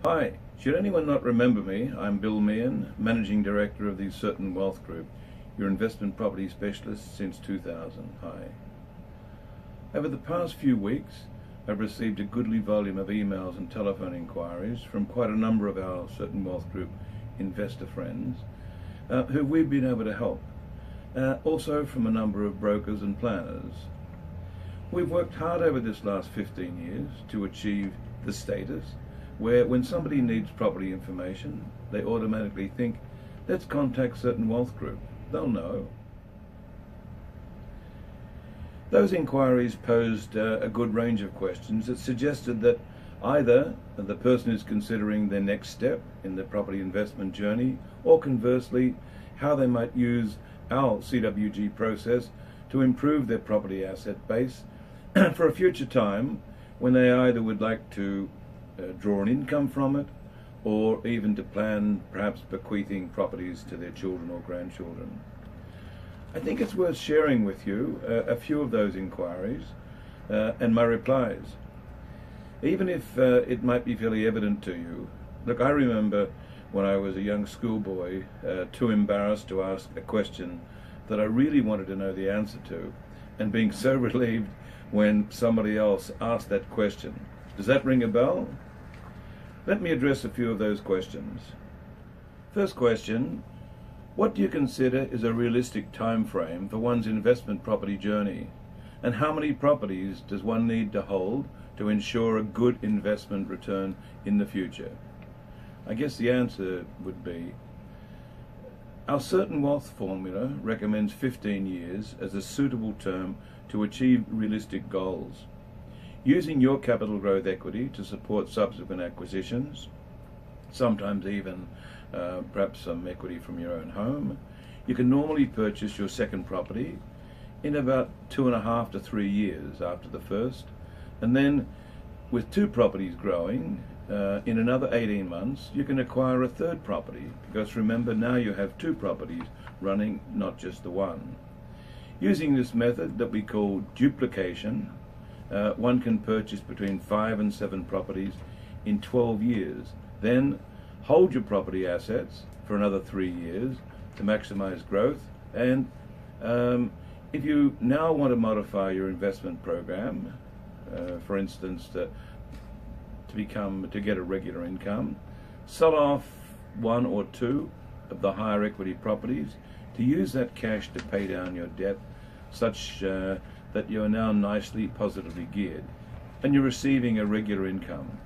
Hi, should anyone not remember me, I'm Bill Meehan, Managing Director of the Certain Wealth Group, your investment property specialist since 2000. Hi. Over the past few weeks, I've received a goodly volume of emails and telephone inquiries from quite a number of our Certain Wealth Group investor friends who we've been able to help, also from a number of brokers and planners. We've worked hard over this last 15 years to achieve the status where when somebody needs property information, they automatically think, let's contact Certain Wealth Group, they'll know. Those inquiries posed a good range of questions that suggested that either the person is considering their next step in the property investment journey, or conversely, how they might use our CWG process to improve their property asset base for a future time when they either would like to draw an income from it, or even to plan perhaps bequeathing properties to their children or grandchildren. I think it's worth sharing with you a few of those inquiries and my replies. Even if it might be fairly evident to you. Look, I remember when I was a young schoolboy, too embarrassed to ask a question that I really wanted to know the answer to, and being so relieved when somebody else asked that question. Does that ring a bell? Let me address a few of those questions. First question, what do you consider is a realistic time frame for one's investment property journey? And how many properties does one need to hold to ensure a good investment return in the future? I guess the answer would be, our Certain Wealth formula recommends 15 years as a suitable term to achieve realistic goals. Using your capital growth equity to support subsequent acquisitions, sometimes even perhaps some equity from your own home, you can normally purchase your second property in about 2.5 to 3 years after the first, and then with 2 properties growing, in another 18 months you can acquire a third property, because remember, now you have 2 properties running, not just the one. Using this method that we call duplication, one can purchase between 5 and 7 properties in 12 years. Then hold your property assets for another 3 years to maximize growth. And if you now want to modify your investment program, for instance, to get a regular income, sell off 1 or 2 of the higher equity properties to use that cash to pay down your debt, such that you are now nicely positively geared and you're receiving a regular income.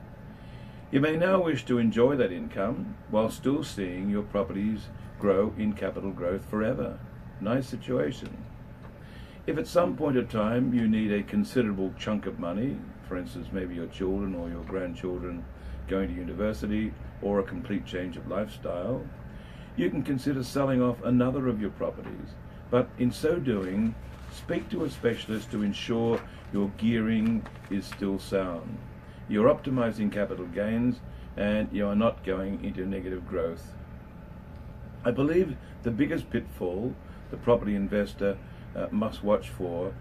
You may now wish to enjoy that income while still seeing your properties grow in capital growth forever. Nice situation. If at some point of time you need a considerable chunk of money, for instance maybe your children or your grandchildren going to university, or a complete change of lifestyle, you can consider selling off another of your properties. But in so doing, speak to a specialist to ensure your gearing is still sound. You're optimizing capital gains and you are not going into negative growth. I believe the biggest pitfall the property investor must watch for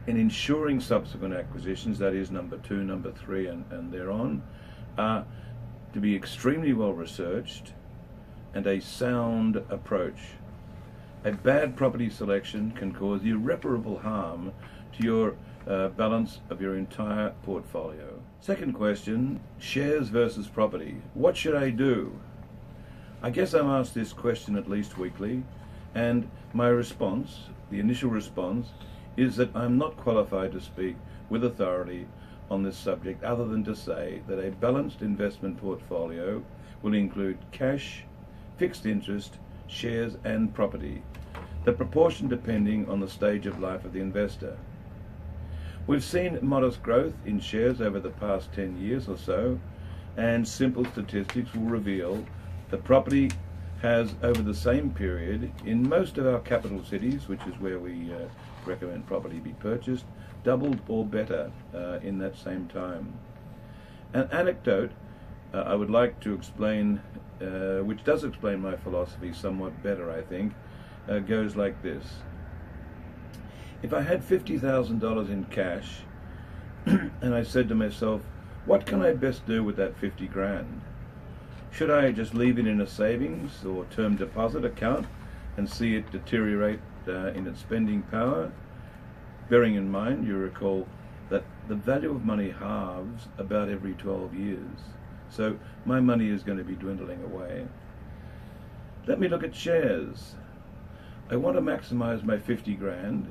in ensuring subsequent acquisitions, that is number 2, number 3 and thereon, are to be extremely well researched and a sound approach. A bad property selection can cause irreparable harm to your balance of your entire portfolio. Second question, shares versus property. What should I do? I guess I'm asked this question at least weekly, and my response, the initial response, is that I'm not qualified to speak with authority on this subject, other than to say that a balanced investment portfolio will include cash, fixed interest, shares and property, the proportion depending on the stage of life of the investor. We've seen modest growth in shares over the past 10 years or so, and simple statistics will reveal that property has, over the same period, in most of our capital cities, which is where we recommend property be purchased, doubled or better in that same time. An anecdote I would like to explain, which does explain my philosophy somewhat better, I think, goes like this. If I had $50,000 in cash and I said to myself, what can I best do with that 50 grand? Should I just leave it in a savings or term deposit account and see it deteriorate in its spending power? Bearing in mind, you recall that the value of money halves about every 12 years. So my money is going to be dwindling away. Let me look at shares. I want to maximize my 50 grand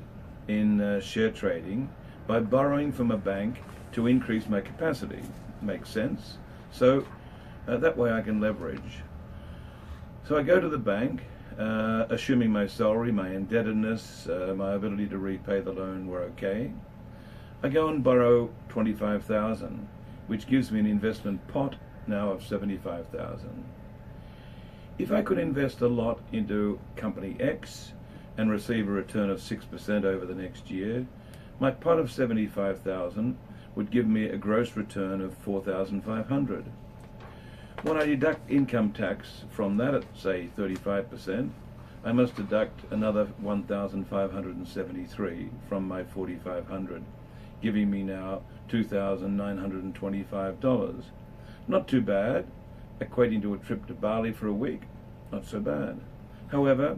in share trading by borrowing from a bank to increase my capacity. Makes sense? So that way I can leverage. So I go to the bank, assuming my salary, my indebtedness, my ability to repay the loan were okay. I go and borrow 25,000, which gives me an investment pot now of 75,000. If I could invest a lot into company X and receive a return of 6% over the next year, my pot of 75,000 would give me a gross return of 4,500. When I deduct income tax from that at, say, 35%, I must deduct another 1,573 from my 4,500, giving me now $2,925. Not too bad, equating to a trip to Bali for a week. Not so bad. However,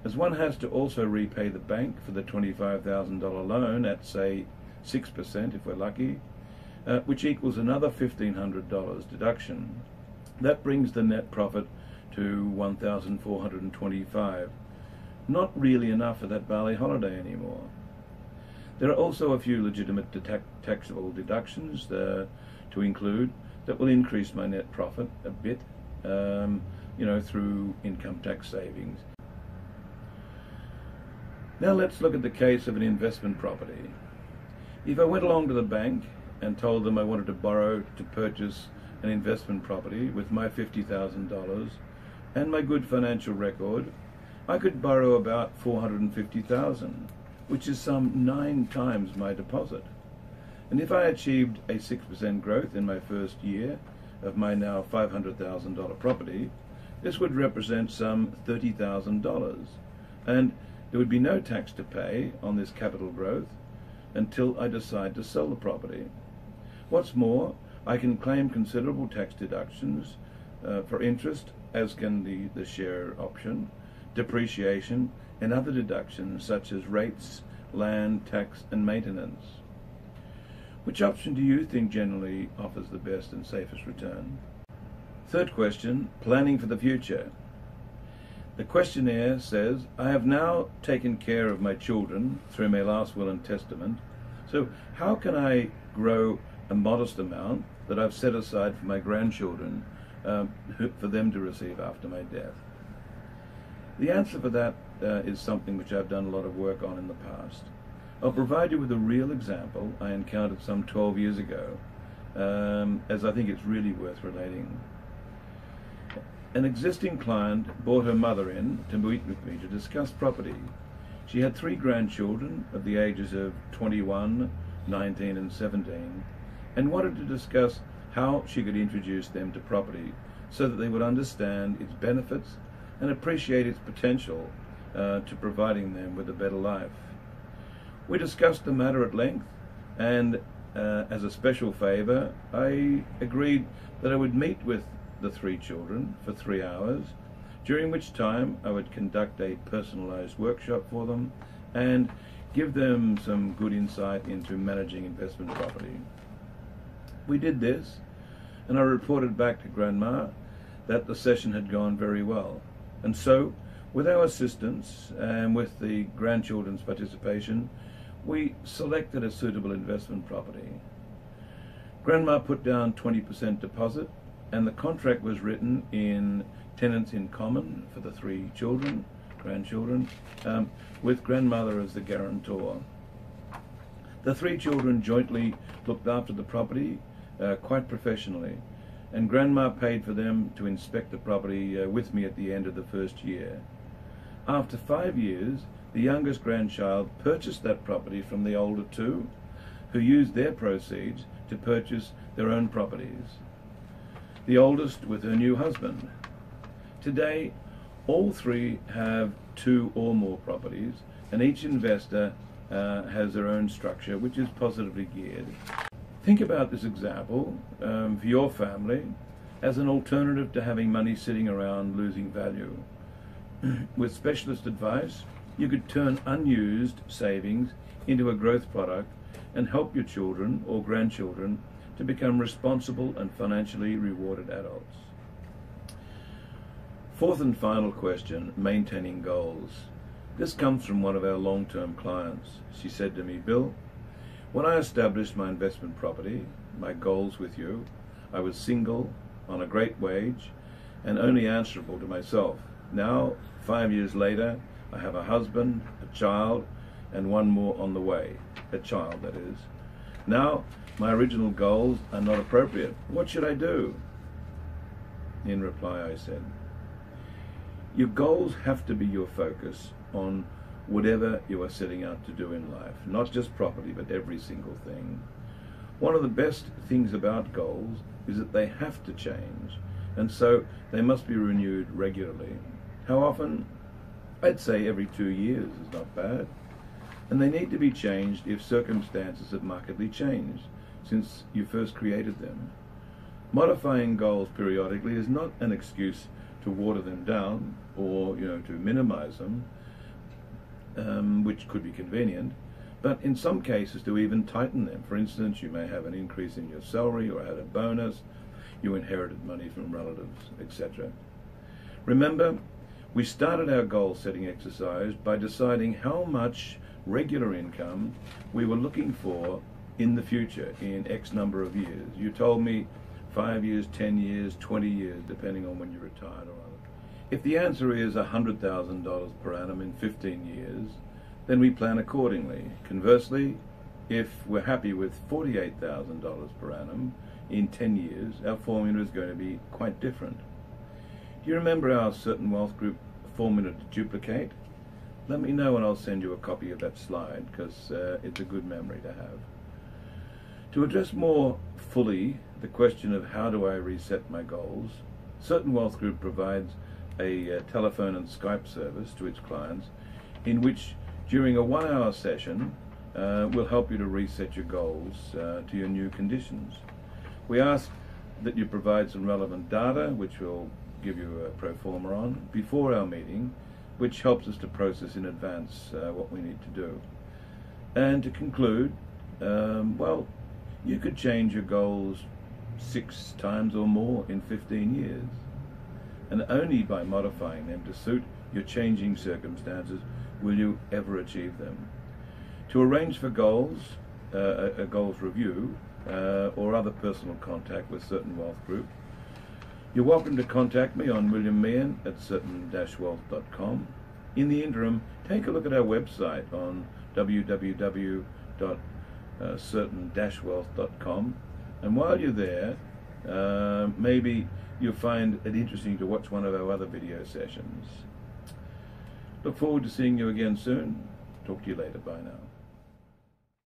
as one has to also repay the bank for the $25,000 loan at, say, 6% if we're lucky, which equals another $1,500 deduction. That brings the net profit to $1,425. Not really enough for that Bali holiday anymore. There are also a few legitimate taxable deductions to include that will increase my net profit a bit, through income tax savings. Now let's look at the case of an investment property. If I went along to the bank and told them I wanted to borrow to purchase an investment property with my $50,000 and my good financial record, I could borrow about $450,000, which is some 9 times my deposit. And if I achieved a 6% growth in my first year of my now $500,000 property, this would represent some $30,000, and there would be no tax to pay on this capital growth until I decide to sell the property. What's more, I can claim considerable tax deductions for interest, as can the share option, depreciation, and other deductions such as rates, land, tax, and maintenance. Which option do you think generally offers the best and safest return? Third question, planning for the future. The questionnaire says, I have now taken care of my children through my last will and testament, so how can I grow a modest amount that I've set aside for my grandchildren for them to receive after my death? The answer for that is something which I've done a lot of work on in the past. I'll provide you with a real example I encountered some 12 years ago, as I think it's really worth relating. An existing client brought her mother in to meet with me to discuss property. She had 3 grandchildren of the ages of 21, 19 and 17, and wanted to discuss how she could introduce them to property so that they would understand its benefits and appreciate its potential to providing them with a better life. We discussed the matter at length, and as a special favour, I agreed that I would meet with the 3 children for 3 hours, during which time I would conduct a personalised workshop for them and give them some good insight into managing investment property. We did this, and I reported back to Grandma that the session had gone very well. And so, with our assistance and with the grandchildren's participation, we selected a suitable investment property. Grandma put down 20% deposit, and the contract was written in tenants in common for the 3 grandchildren, with grandmother as the guarantor. The 3 children jointly looked after the property quite professionally, and Grandma paid for them to inspect the property with me at the end of the first year. After 5 years, the youngest grandchild purchased that property from the older 2, who used their proceeds to purchase their own properties, the oldest with her new husband. Today, all 3 have 2 or more properties, and each investor has their own structure, which is positively geared. Think about this example for your family as an alternative to having money sitting around losing value. With specialist advice, you could turn unused savings into a growth product and help your children or grandchildren to become responsible and financially rewarded adults. Fourth and final question, maintaining goals. This comes from one of our long-term clients. She said to me, "Bill, when I established my investment property, my goals with you, I was single, on a great wage, and only answerable to myself. Now, 5 years later, I have a husband, a child, and one more on the way. A child, that is. Now, my original goals are not appropriate. What should I do?" In reply, I said, "Your goals have to be your focus on whatever you are setting out to do in life, not just property, but every single thing. One of the best things about goals is that they have to change, and so they must be renewed regularly. How often? I'd say every 2 years is not bad. And they need to be changed if circumstances have markedly changed since you first created them. Modifying goals periodically is not an excuse to water them down or to minimize them, which could be convenient, but in some cases to even tighten them. For instance, you may have an increase in your salary or had a bonus, you inherited money from relatives, etc. Remember, we started our goal setting exercise by deciding how much regular income we were looking for in the future in X number of years. You told me 5 years, 10 years, 20 years, depending on when you retired or other. If the answer is $100,000 per annum in 15 years, then we plan accordingly. Conversely, if we're happy with $48,000 per annum in 10 years, our formula is going to be quite different. Do you remember our Certain Wealth Group formula to duplicate? Let me know and I'll send you a copy of that slide, because it's a good memory to have. To address more fully the question of how do I reset my goals, Certain Wealth Group provides a telephone and Skype service to its clients in which during a 1-hour session we'll help you to reset your goals to your new conditions. We ask that you provide some relevant data, which we'll give you a pro forma on, before our meeting, which helps us to process in advance what we need to do. And to conclude, well, you could change your goals 6 times or more in 15 years. And only by modifying them to suit your changing circumstances will you ever achieve them. To arrange for goals, a goals review, or other personal contact with Certain Wealth Group, you're welcome to contact me on William Meehan at certain-wealth.com. In the interim, take a look at our website on www.certain-wealth.com, and while you're there, maybe you'll find it interesting to watch one of our other video sessions. Look forward to seeing you again soon. Talk to you later. Bye now.